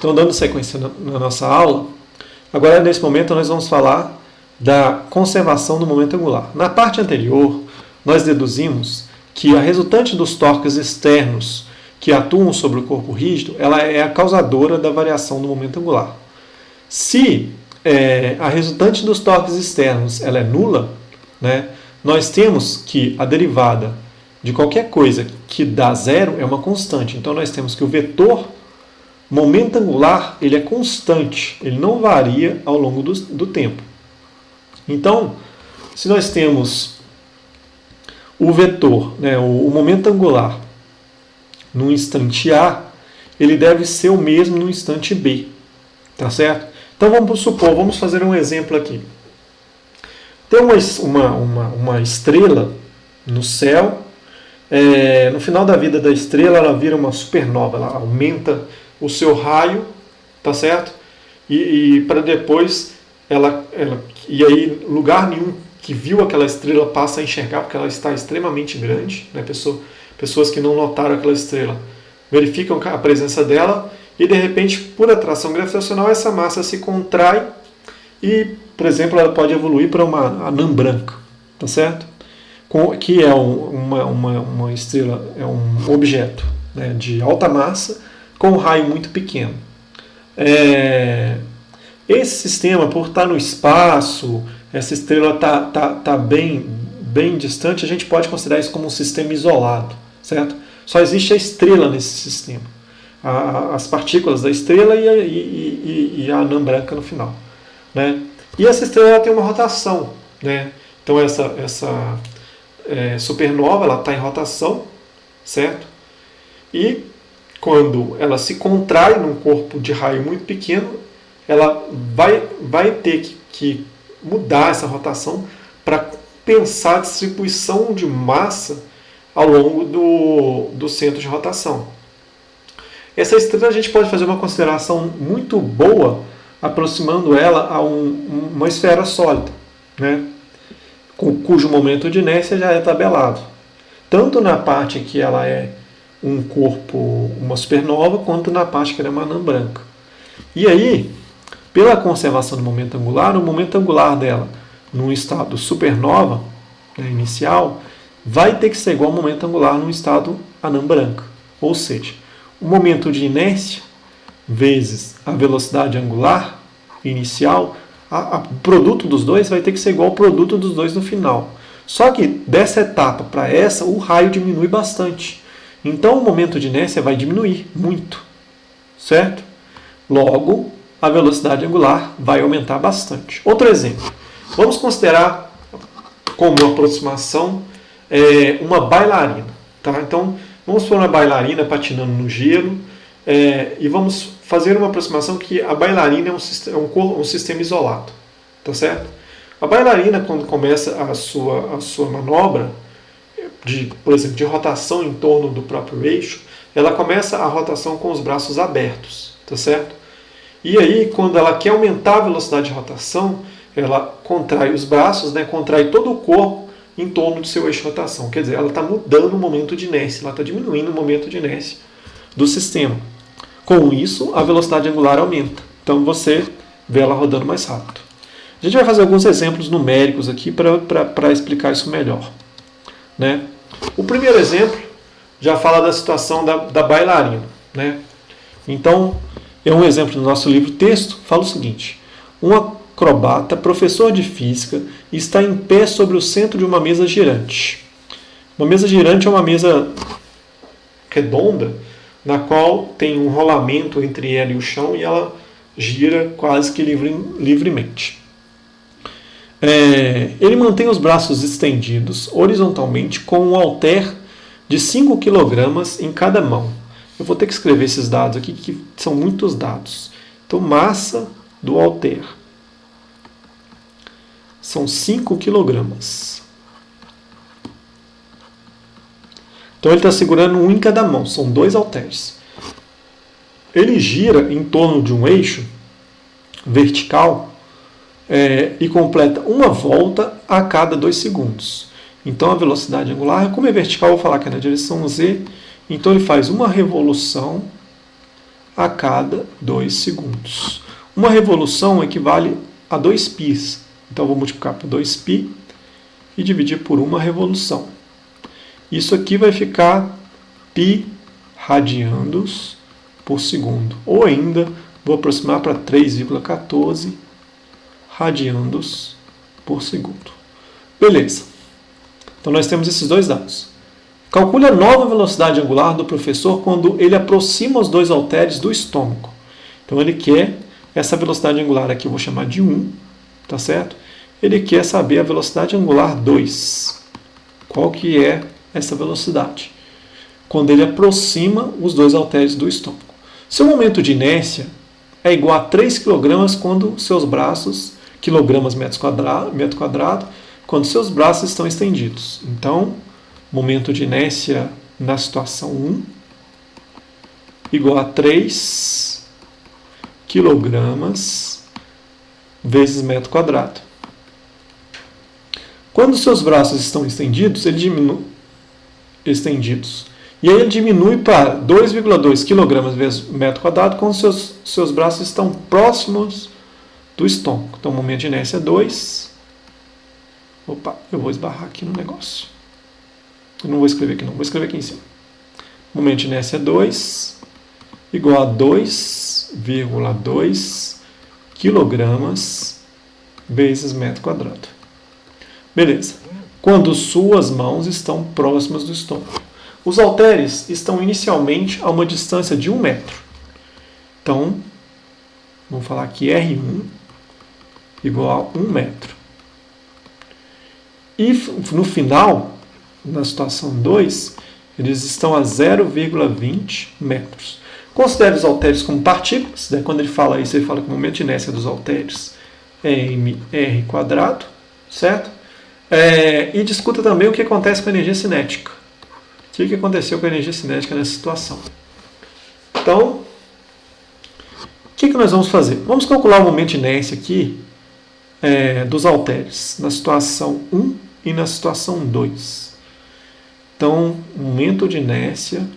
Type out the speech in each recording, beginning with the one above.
Então, dando sequência na nossa aula, agora nesse momento nós vamos falar da conservação do momento angular. Na parte anterior, nós deduzimos que a resultante dos torques externos que atuam sobre o corpo rígido, ela é a causadora da variação do momento angular. Se a resultante dos torques externos ela é nula, né, nós temos que a derivada de qualquer coisa que dá zero é uma constante. Então nós temos que o vetor momento angular ele é constante, ele não varia ao longo do tempo. Então, se nós temos o vetor, né, o momento angular, no instante A, ele deve ser o mesmo no instante B. Tá certo? Então vamos supor, vamos fazer um exemplo aqui. Tem uma estrela no céu, no final da vida da estrela ela vira uma supernova, ela aumenta o seu raio, tá certo? E para depois e aí lugar nenhum que viu aquela estrela passa a enxergar porque ela está extremamente grande, né? Pessoas que não notaram aquela estrela verificam a presença dela e de repente, por atração gravitacional, essa massa se contrai e, por exemplo, ela pode evoluir para uma anã branca, tá certo? Que é uma estrela, é um objeto, né, de alta massa com um raio muito pequeno. Esse sistema, por estar no espaço, essa estrela está bem distante, a gente pode considerar isso como um sistema isolado, certo? Só existe a estrela nesse sistema. As partículas da estrela e a anã branca no final, né? E essa estrela tem uma rotação, né? Então essa supernova ela está em rotação, certo? E quando ela se contrai num corpo de raio muito pequeno, ela vai ter que mudar essa rotação para pensar a distribuição de massa ao longo do centro de rotação. Essa estrela a gente pode fazer uma consideração muito boa aproximando ela a uma esfera sólida, né? Cujo momento de inércia já é tabelado. Tanto na parte que ela é um corpo, uma supernova, quanto na parte que ela é uma anã branca. E aí, pela conservação do momento angular, o momento angular dela, num estado supernova, né, inicial, vai ter que ser igual ao momento angular num estado anã branca. Ou seja, o momento de inércia vezes a velocidade angular inicial, o produto dos dois vai ter que ser igual ao produto dos dois no final. Só que dessa etapa para essa, o raio diminui bastante. Então o momento de inércia vai diminuir muito, certo? Logo, a velocidade angular vai aumentar bastante. Outro exemplo. Vamos considerar como uma aproximação uma bailarina. Tá? Então, vamos pôr uma bailarina patinando no gelo e vamos fazer uma aproximação que a bailarina é um sistema isolado. Tá certo? A bailarina, quando começa a sua manobra, por exemplo, de rotação em torno do próprio eixo, ela começa a rotação com os braços abertos. Tá certo? E aí, quando ela quer aumentar a velocidade de rotação, ela contrai os braços, né, contrai todo o corpo em torno do seu eixo de rotação. Quer dizer, ela está mudando o momento de inércia, ela está diminuindo o momento de inércia do sistema. Com isso, a velocidade angular aumenta. Então você vê ela rodando mais rápido. A gente vai fazer alguns exemplos numéricos aqui para explicar isso melhor, né? O primeiro exemplo já fala da situação da bailarina, né? Então, é um exemplo do nosso livro texto, fala o seguinte: um acrobata, professor de física, está em pé sobre o centro de uma mesa girante. Uma mesa girante é uma mesa redonda, na qual tem um rolamento entre ela e o chão e ela gira quase que livremente. Ele mantém os braços estendidos horizontalmente com um halter de 5 kg em cada mão. Eu vou ter que escrever esses dados aqui, que são muitos dados. Então, massa do halter são 5 kg. Então, ele está segurando um em cada mão, são 2 halteres. Ele gira em torno de um eixo vertical e completa uma volta a cada 2 segundos. Então, a velocidade angular, como é vertical, eu vou falar que é na direção Z. Então ele faz uma revolução a cada 2 segundos. Uma revolução equivale a 2 πs. Então, eu vou multiplicar por 2π e dividir por uma revolução. Isso aqui vai ficar π radiandos por segundo. Ou ainda, vou aproximar para 3,14 radiandos por segundo. Beleza. Então, nós temos esses dois dados. Calcule a nova velocidade angular do professor quando ele aproxima os dois halteres do estômago. Então, ele quer essa velocidade angular aqui, eu vou chamar de 1, tá certo? Ele quer saber a velocidade angular 2. Qual que é essa velocidade? Quando ele aproxima os dois halteres do estômago. Seu momento de inércia é igual a 3 kg quando seus braços, quilogramas metro quadrado, quando seus braços estão estendidos. Então, momento de inércia na situação 1 igual a 3 kg vezes metro quadrado. Quando seus braços estão estendidos, ele diminui, e aí ele diminui para 2,2 kg vezes metro quadrado quando seus braços estão próximos do estômago. Então, o momento de inércia é 2. Opa, eu vou esbarrar aqui no negócio. Eu não vou escrever aqui não, vou escrever aqui em cima. Momento de inércia é 2, igual a 2,2 kg vezes metro quadrado. Beleza. Quando suas mãos estão próximas do estômago. Os halteres estão inicialmente a uma distância de 1 metro. Então, vamos falar que R1 igual a 1 metro. E no final, na situação 2, eles estão a 0,20 metros. Considere os halteres como partículas. Né? Quando ele fala isso, ele fala que o momento de inércia dos halteres é mr², certo? E discuta também o que acontece com a energia cinética. O que aconteceu com a energia cinética nessa situação? Então, o que nós vamos fazer? Vamos calcular o momento de inércia aqui dos halteres na situação 1 e na situação 2. Então, o momento de inércia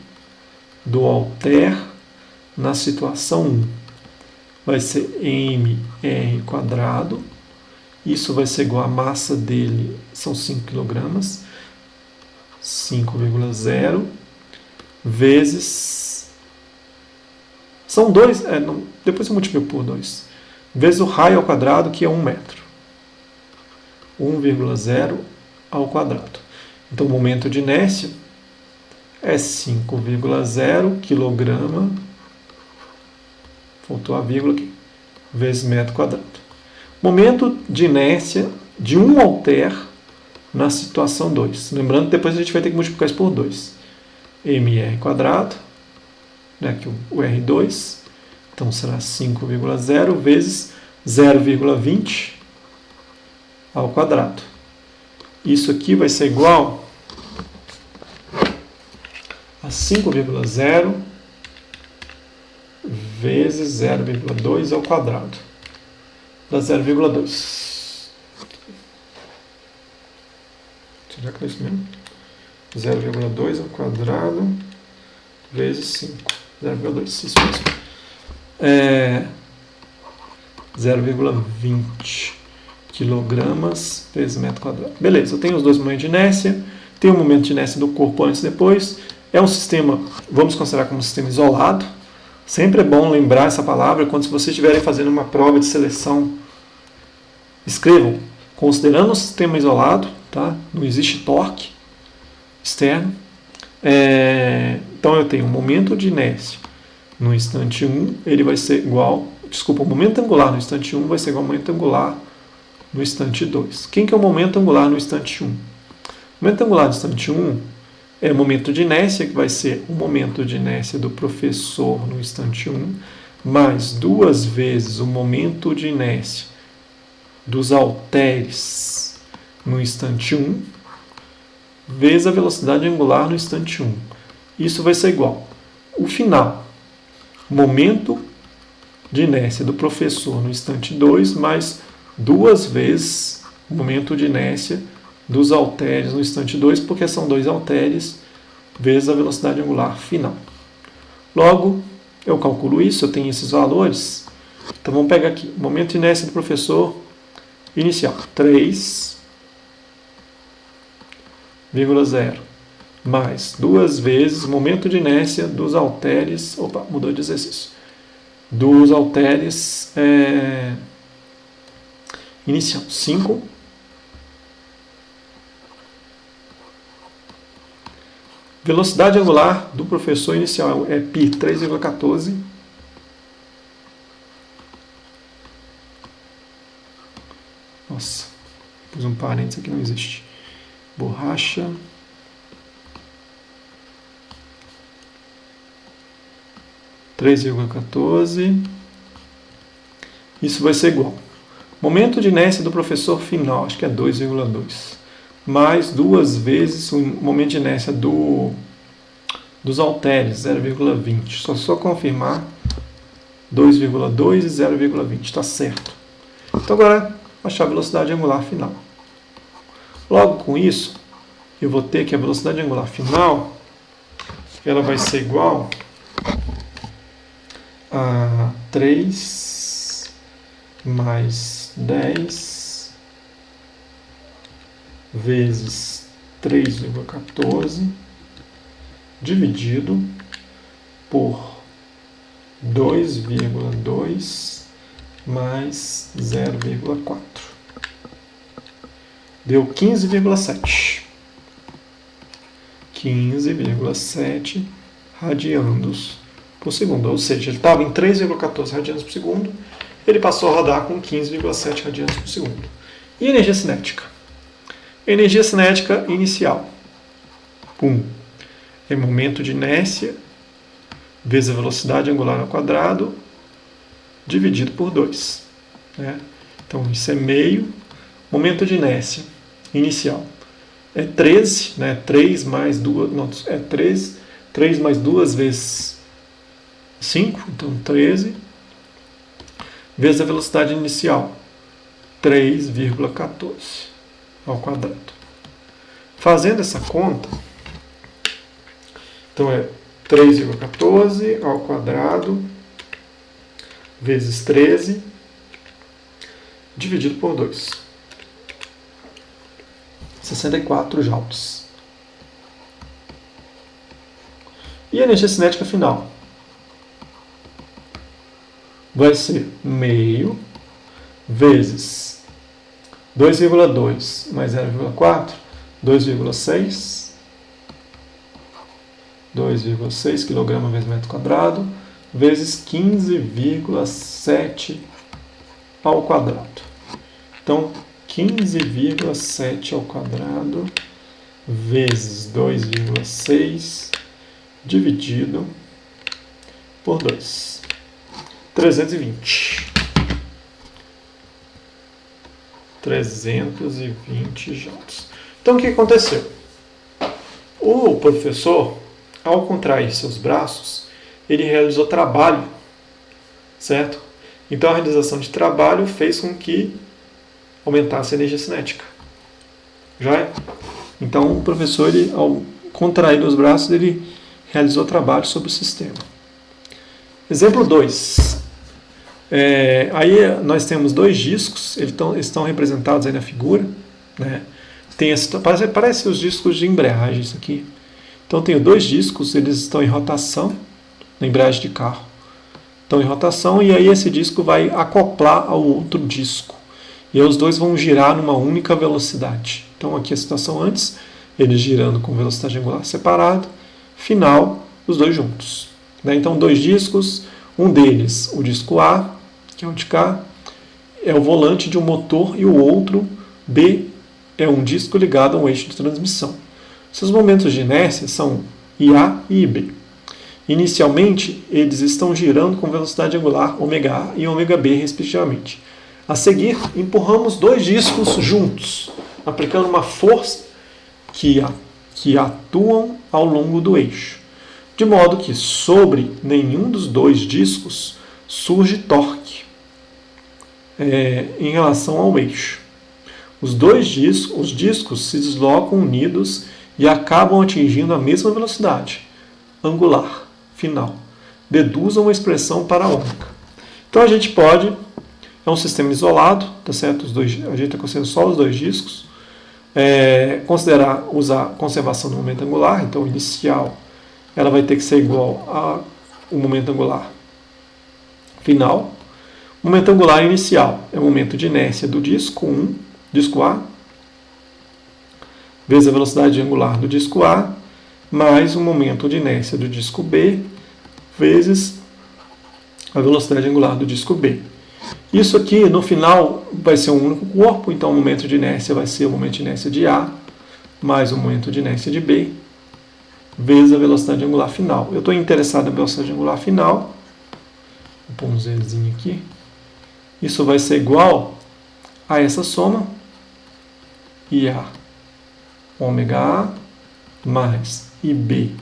do halter na situação 1 vai ser mr². Isso vai ser igual a massa dele, são 5 kg, 5,0 vezes... São 2, depois eu multiplico por 2. Vezes o raio ao quadrado, que é 1 metro. 1,0 ao quadrado. Então, o momento de inércia é 5,0 kg, faltou a vírgula aqui, vezes metro quadrado. Momento de inércia de um halter na situação 2. Lembrando que depois a gente vai ter que multiplicar isso por 2. mr², né, aqui o R2, então será 5,0 vezes 0,20 ao quadrado. Isso aqui vai ser igual a 5,0 vezes 0,2 ao quadrado. Dá 0,2. Será que é isso mesmo? 0,2 ao quadrado vezes 5. 0,2, isso mesmo. 0,20 quilogramas vezes metro quadrado. Beleza, eu tenho os dois momentos de inércia, tenho o momento de inércia do corpo antes e depois. É um sistema, vamos considerar como um sistema isolado. Sempre é bom lembrar essa palavra quando vocês estiverem fazendo uma prova de seleção. Escrevam, considerando um sistema isolado, tá? Não existe torque externo. Então eu tenho um momento de inércia no instante 1, ele vai ser igual, o momento angular no instante 1 vai ser igual ao momento angular no instante 2. Quem que é o momento angular no instante 1? O momento angular no instante 1 é o momento de inércia, que vai ser o momento de inércia do professor no instante 1, mais 2 vezes o momento de inércia dos halteres no instante 1, vezes a velocidade angular no instante 1. Isso vai ser igual. O final, momento de inércia do professor no instante 2, mais 2 vezes o momento de inércia dos halteres no instante 2, porque são 2 halteres, vezes a velocidade angular final. Logo, Eu calculo isso, eu tenho esses valores. Então vamos pegar aqui, momento de inércia do professor inicial, 3,0 mais 2 vezes momento de inércia dos halteres, opa, mudou de exercício, dos halteres inicial, 5. Velocidade angular do professor inicial é π 3,14. Nossa, pus um parênteses aqui, não existe. Borracha. (3,14). Isso vai ser igual. Momento de inércia do professor final, acho que é 2,2. Mais 2 vezes o momento de inércia dos halteres, 0,20. Só confirmar 2,2 e 0,20. Está certo. Então agora achar a velocidade angular final. Logo com isso, eu vou ter que a velocidade angular final ela vai ser igual a 3 mais 10 vezes 3,14 dividido por 2,2 mais 0,4. Deu 15,7. 15,7 radianos por segundo. Ou seja, ele estava em 3,14 radianos por segundo, ele passou a rodar com 15,7 radianos por segundo. E energia cinética? Energia cinética inicial. É momento de inércia vezes a velocidade angular ao quadrado dividido por 2. Né? Então, isso é meio. Momento de inércia inicial é 13, né? 3 mais 2, não, é 3 mais 2 vezes 5, então 13, vezes a velocidade inicial, 3,14 ao quadrado. Fazendo essa conta, então é 3,14 ao quadrado vezes 13 dividido por 2. 64 joules. E a energia cinética final vai ser meio vezes 2,2 mais 0,4, 2,6 kg vezes metro quadrado, vezes 15,7 ao quadrado. Então, 15,7 ao quadrado vezes 2,6 dividido por 2. 320. 320 joules. Então, o que aconteceu? O professor, ao contrair seus braços, ele realizou trabalho, certo? Então, a realização de trabalho fez com que aumentasse a energia cinética. Já é? Então, o professor, ele, ao contrair os braços, ele realizou trabalho sobre o sistema. Exemplo 2. Aí nós temos 2 discos, eles estão representados aí na figura. Né? Parece os discos de embreagem, isso aqui. Então, tenho 2 discos, eles estão em rotação, na embreagem de carro. Estão em rotação, e aí esse disco vai acoplar ao outro disco. E aí os dois vão girar numa única velocidade. Então, aqui a situação antes, eles girando com velocidade angular separada, final, os dois juntos. Né? Então, 2 discos, um deles, o disco A, que é o de cá, é o volante de um motor, e o outro, B, é um disco ligado a um eixo de transmissão. Seus momentos de inércia são IA e IB. Inicialmente, eles estão girando com velocidade angular ômega A e ômega B, respectivamente. A seguir, empurramos 2 discos juntos, aplicando uma força que atuam ao longo do eixo, de modo que sobre nenhum dos 2 discos surge torque em relação ao eixo. Os discos se deslocam unidos e acabam atingindo a mesma velocidade angular final, deduza uma expressão para a ômega. Então a gente pode, é um sistema isolado, tá certo? A gente está considerando só os dois discos, usar conservação do momento angular, então o inicial ela vai ter que ser igual ao momento angular final. O momento angular inicial é o momento de inércia do disco 1, disco A, vezes a velocidade angular do disco A, mais o momento de inércia do disco B, vezes a velocidade angular do disco B. Isso aqui, no final, vai ser um único corpo, então o momento de inércia vai ser o momento de inércia de A, mais o momento de inércia de B, vezes a velocidade angular final. Eu estou interessado na velocidade angular final, vou pôr um Zzinho aqui. Isso vai ser igual a essa soma, IA ômega A mais IB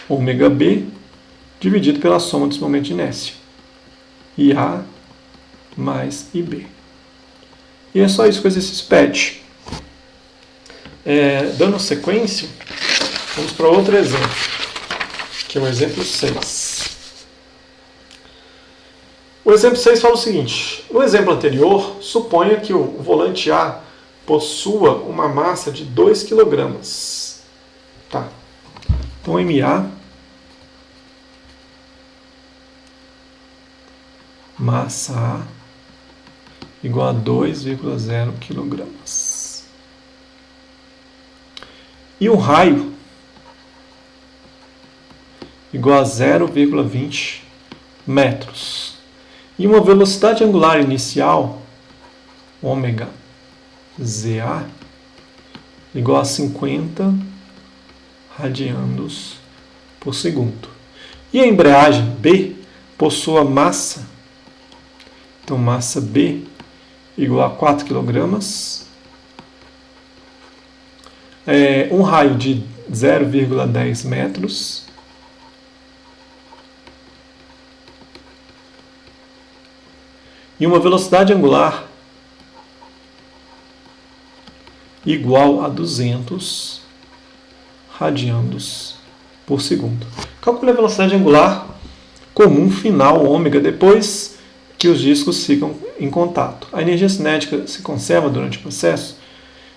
ômega B, dividido pela soma dos momentos de inércia, IA mais IB. E é só isso que o exercício pede. Dando sequência, vamos para outro exemplo, que é o exemplo 6. O exemplo 6 fala o seguinte: no exemplo anterior, suponha que o volante A possua uma massa de 2 kg. Tá. Então, MA, massa A, igual a 2,0 kg. E o raio igual a 0,20 metros. E uma velocidade angular inicial, ômega ZA, igual a 50 radianos por segundo. E a embreagem B possui a massa, então massa B igual a 4 kg, um raio de 0,10 metros, e uma velocidade angular igual a 200 radianos por segundo. Calcule a velocidade angular comum final ômega depois que os discos ficam em contato. A energia cinética se conserva durante o processo?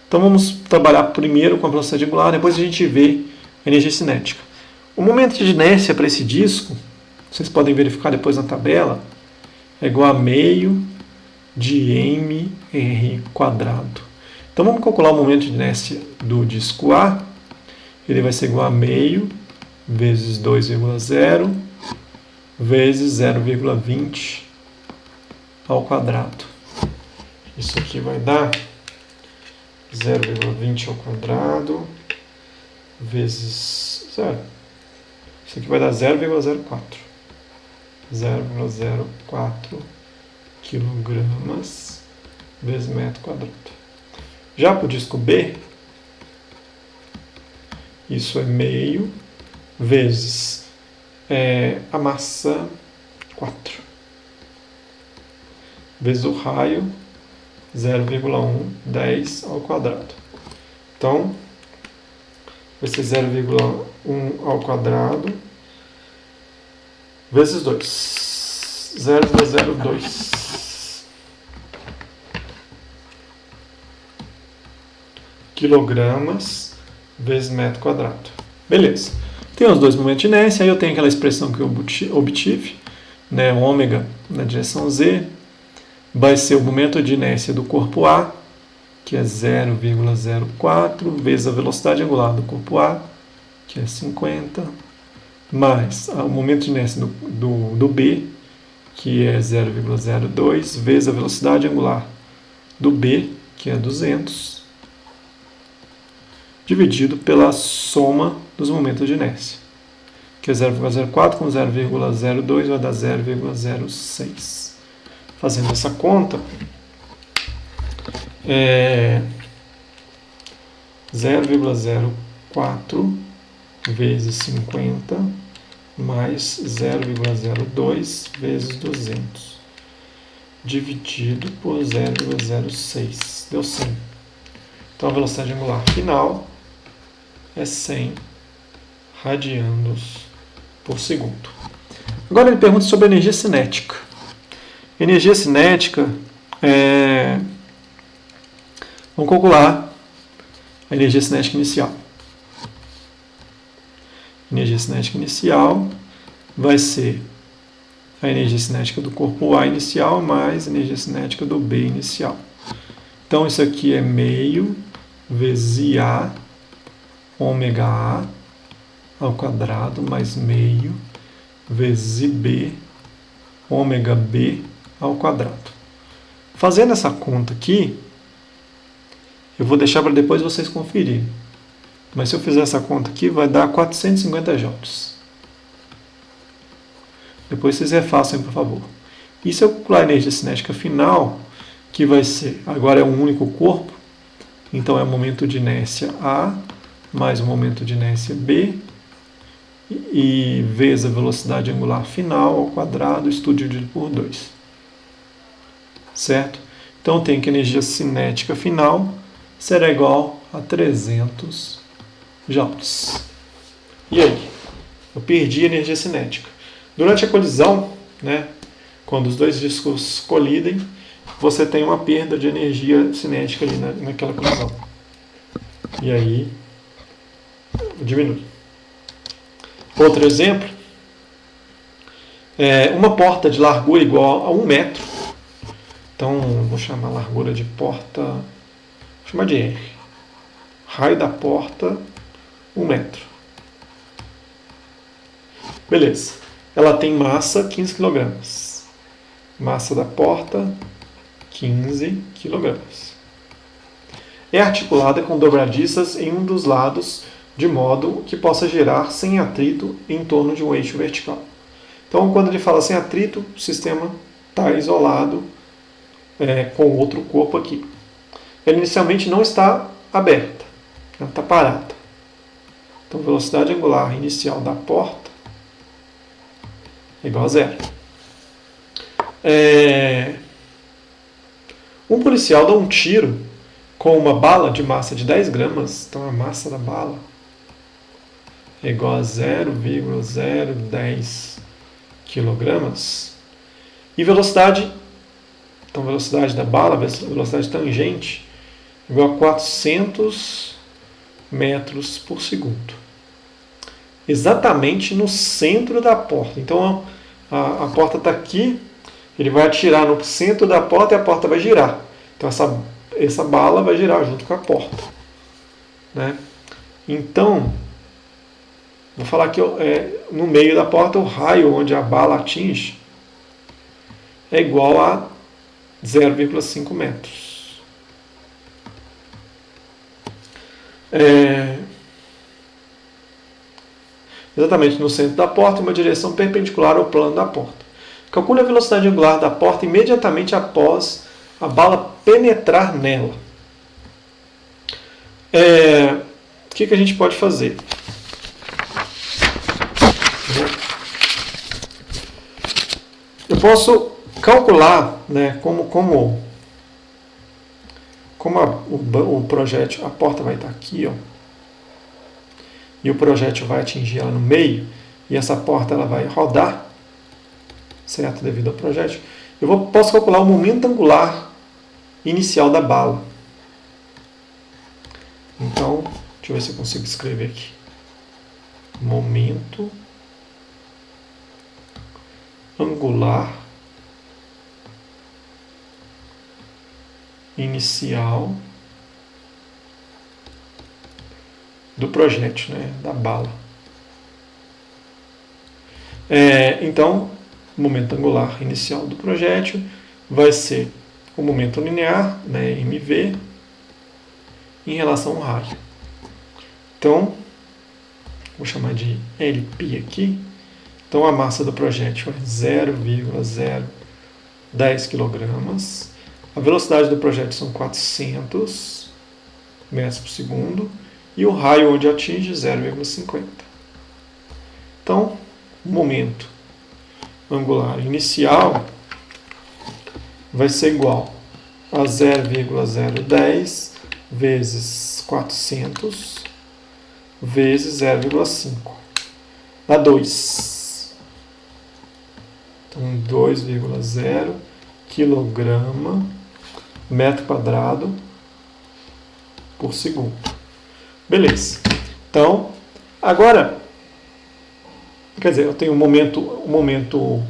Então vamos trabalhar primeiro com a velocidade angular, depois a gente vê a energia cinética. O momento de inércia para esse disco, vocês podem verificar depois na tabela, é igual a meio de mr². Então vamos calcular o momento de inércia do disco A. Ele vai ser igual a meio vezes 2,0 vezes 0,20 ao quadrado. Isso aqui vai dar 0,20 ao quadrado vezes 0. Isso aqui vai dar 0,04. 0,04 quilogramas vezes metro quadrado. Já para o disco B, isso é meio vezes a massa 4, vezes o raio 0,10 ao quadrado. Então, vai ser 0,1 ao quadrado vezes 2, 0,02 quilogramas vezes metro quadrado. Beleza. Tem os dois momentos de inércia, aí eu tenho aquela expressão que eu obtive, né, ômega na direção Z, vai ser o momento de inércia do corpo A, que é 0,04, vezes a velocidade angular do corpo A, que é 50, mais o momento de inércia do B, que é 0,02, vezes a velocidade angular do B, que é 200, dividido pela soma dos momentos de inércia, que é 0,04 com 0,02 vai dar 0,06. Fazendo essa conta, 0,04 vezes 50 mais 0,02 vezes 200 dividido por 0,06 deu 100. Então a velocidade angular final é 100 radianos por segundo. Agora ele pergunta sobre a energia cinética. Energia cinética, vamos calcular a energia cinética inicial. Energia cinética inicial vai ser a energia cinética do corpo A inicial mais a energia cinética do B inicial. Então isso aqui é meio vezes IA ômega A ao quadrado mais meio vezes IB ômega B ao quadrado. Fazendo essa conta aqui, eu vou deixar para depois vocês conferirem. Mas se eu fizer essa conta aqui, vai dar 450 joules. Depois vocês refaçam, por favor. E se eu calcular a energia cinética final, que vai ser, agora é um único corpo, então é o momento de inércia A mais o momento de inércia B, e vezes a velocidade angular final ao quadrado, isso tudo dividido por 2. Certo? Então eu tenho que a energia cinética final será igual a 300 joules. E aí? Eu perdi a energia cinética. Durante a colisão, né, quando os dois discos colidem, você tem uma perda de energia cinética ali naquela colisão. E aí diminui. Outro exemplo é uma porta de largura igual a 1 metro. Então, vou chamar a largura de porta, vou chamar de R. Raio da porta, 1 metro. Beleza. Ela tem massa 15 kg. Massa da porta, 15 kg. É articulada com dobradiças em um dos lados, de modo que possa girar sem atrito em torno de um eixo vertical. Então, quando ele fala sem atrito, o sistema está isolado com outro corpo aqui. Ela inicialmente não está aberta, ela está parada. Então, velocidade angular inicial da porta é igual a 0. Um policial dá um tiro com uma bala de massa de 10 gramas, então a massa da bala é igual a 0,010 kg. E velocidade, então velocidade da bala, velocidade tangente, é igual a 400 metros por segundo. Exatamente no centro da porta. Então a porta está aqui, ele vai atirar no centro da porta e a porta vai girar. Então essa bala vai girar junto com a porta. Né? Então, vou falar que no meio da porta, o raio onde a bala atinge é igual a 0,5 metros. Exatamente no centro da porta, uma direção perpendicular ao plano da porta. Calcule a velocidade angular da porta imediatamente após a bala penetrar nela. O que a gente pode fazer? Eu posso calcular, né, como o projétil, a porta vai estar aqui, ó, e o projétil vai atingir ela no meio, e essa porta ela vai rodar, certo, devido ao projétil. Posso calcular o momento angular inicial da bala. Então, deixa eu ver se eu consigo escrever aqui. Momento angular inicial do projétil, né, da bala. Então, o momento angular inicial do projétil vai ser o momento linear, né, mv, em relação ao raio. Então, vou chamar de LP aqui. Então, a massa do projétil é 0,010 kg. A velocidade do projétil são 400 metros por segundo. E o raio onde atinge 0,50. Então, o momento angular inicial vai ser igual a 0,010 vezes 400 vezes 0,5. Dá 2. Então, 2,0 quilograma metro quadrado por segundo. Beleza. Então, agora, quer dizer, eu tenho o momento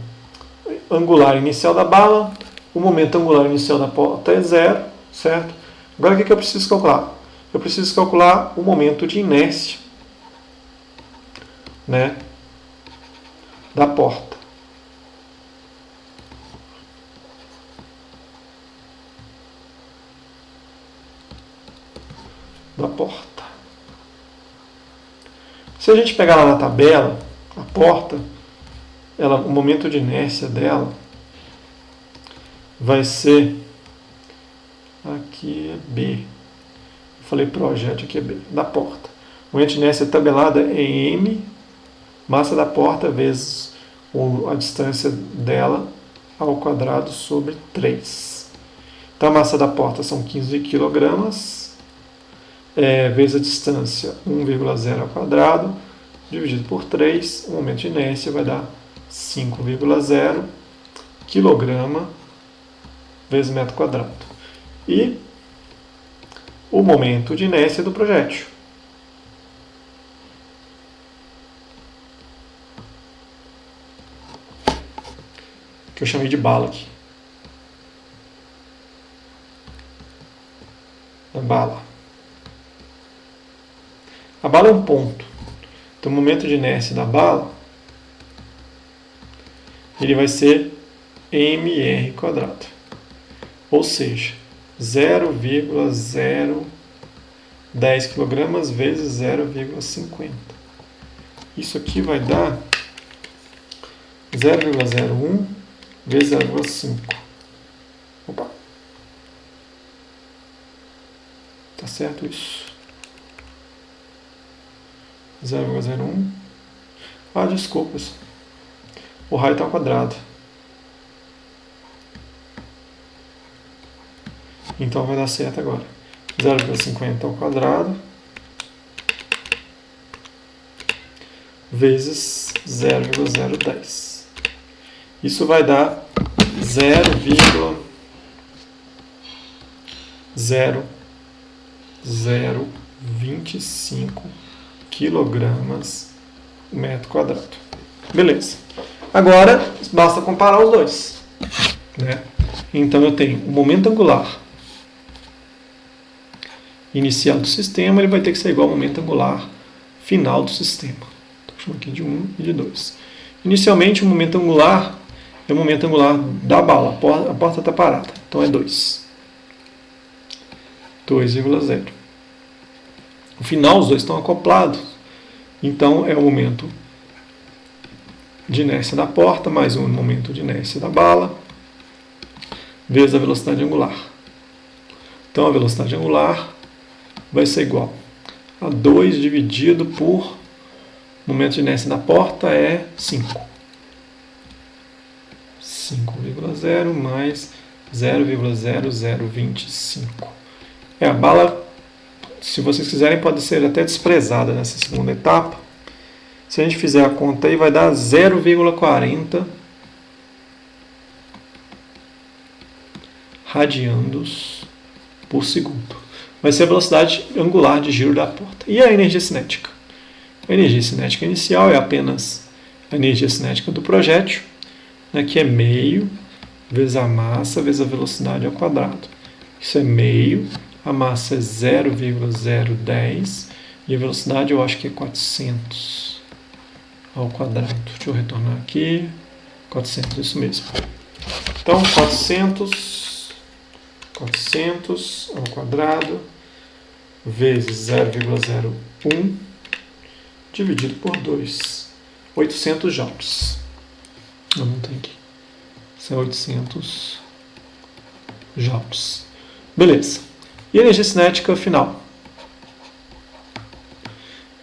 angular inicial da bala, o momento angular inicial da porta é 0, certo? Agora, o que eu preciso calcular? Eu preciso calcular o momento de inércia, né, da porta. Se a gente pegar lá na tabela, a porta, o momento de inércia dela vai ser, aqui é B, eu falei projeto, aqui é B, da porta. O momento de inércia tabelada é M, massa da porta, vezes a distância dela ao quadrado sobre 3. Então a massa da porta são 15 kg, vezes a distância 1,0 ao quadrado, dividido por 3, o momento de inércia vai dar 5,0 kg vezes metro quadrado. E o momento de inércia do projétil. Que eu chamei de bala aqui. A bala. A bala é um ponto. Então, o momento de inércia da bala, ele vai ser mr quadrado. Ou seja, 0,010 kg vezes 0,50. Isso aqui vai dar 0,01 vezes 0,5. Opa. Tá certo isso? 0,01. Ah, desculpas. O raio está ao quadrado. Então vai dar certo agora. 0,50 ao quadrado vezes 0,010. Isso vai dar 0,0025 quilogramas metro quadrado. Beleza. Agora, basta comparar os dois, né? Então, eu tenho o momento angular inicial do sistema, ele vai ter que ser igual ao momento angular final do sistema. Estou chamando aqui de 1 e de 2. Inicialmente, o momento angular é o momento angular da bala. A porta está parada. Então, é 2. 2,0. No final, os dois estão acoplados. Então, é o momento de inércia da porta, mais um momento de inércia da bala, vezes a velocidade angular. Então, a velocidade angular vai ser igual a 2 dividido por momento de inércia da porta é 5. 5,0 mais 0,0025. A bala, se vocês quiserem, pode ser até desprezada nessa segunda etapa. Se a gente fizer a conta aí, vai dar 0,40 radianos por segundo. Vai ser a velocidade angular de giro da porta. E a energia cinética? A energia cinética inicial é apenas a energia cinética do projétil, né, que é meio vezes a massa vezes a velocidade ao quadrado. Isso é meio, a massa é 0,010 e a velocidade eu acho que é 400 ao quadrado. Deixa eu retornar aqui. 400, isso mesmo. Então, 400 ao quadrado vezes 0,01 dividido por 2. 800 joules. Não tem aqui. Isso é 800 joules. Beleza. E a energia cinética final?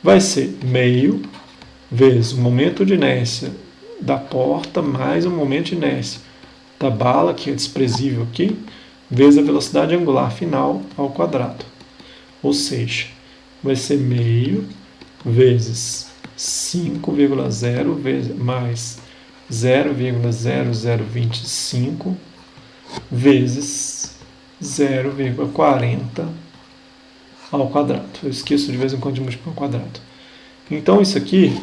Vai ser meio vezes o momento de inércia da porta mais o momento de inércia da bala, que é desprezível aqui, vezes a velocidade angular final ao quadrado. Ou seja, vai ser meio vezes 5,0 vezes mais 0,0025 vezes 0,40 ao quadrado. Eu esqueço de vez em quando de multiplicar ao quadrado. Então isso aqui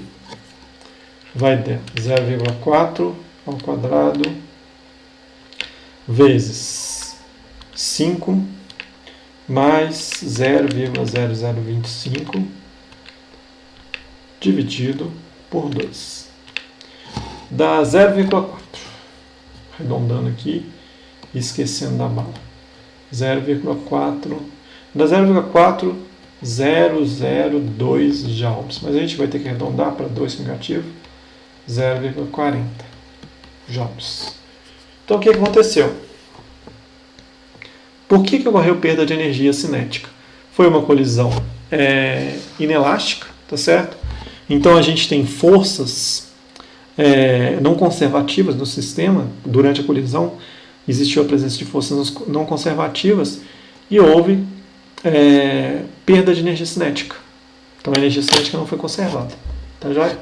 vai dar 0,4 ao quadrado vezes 5 mais 0,0025 dividido por 2. Dá 0,4. Arredondando aqui e esquecendo da bala. 0,4. Dá 0,4002 joules. Mas a gente vai ter que arredondar para 2 negativo. 0,40 joules. Então o que aconteceu? Por que ocorreu perda de energia cinética? Foi uma colisão inelástica, tá certo? Então a gente tem forças não conservativas no sistema. Durante a colisão existiu a presença de forças não conservativas e houve perda de energia cinética. Então a energia cinética não foi conservada. Tá joia?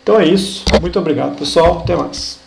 Então é isso. Muito obrigado, pessoal. Até mais.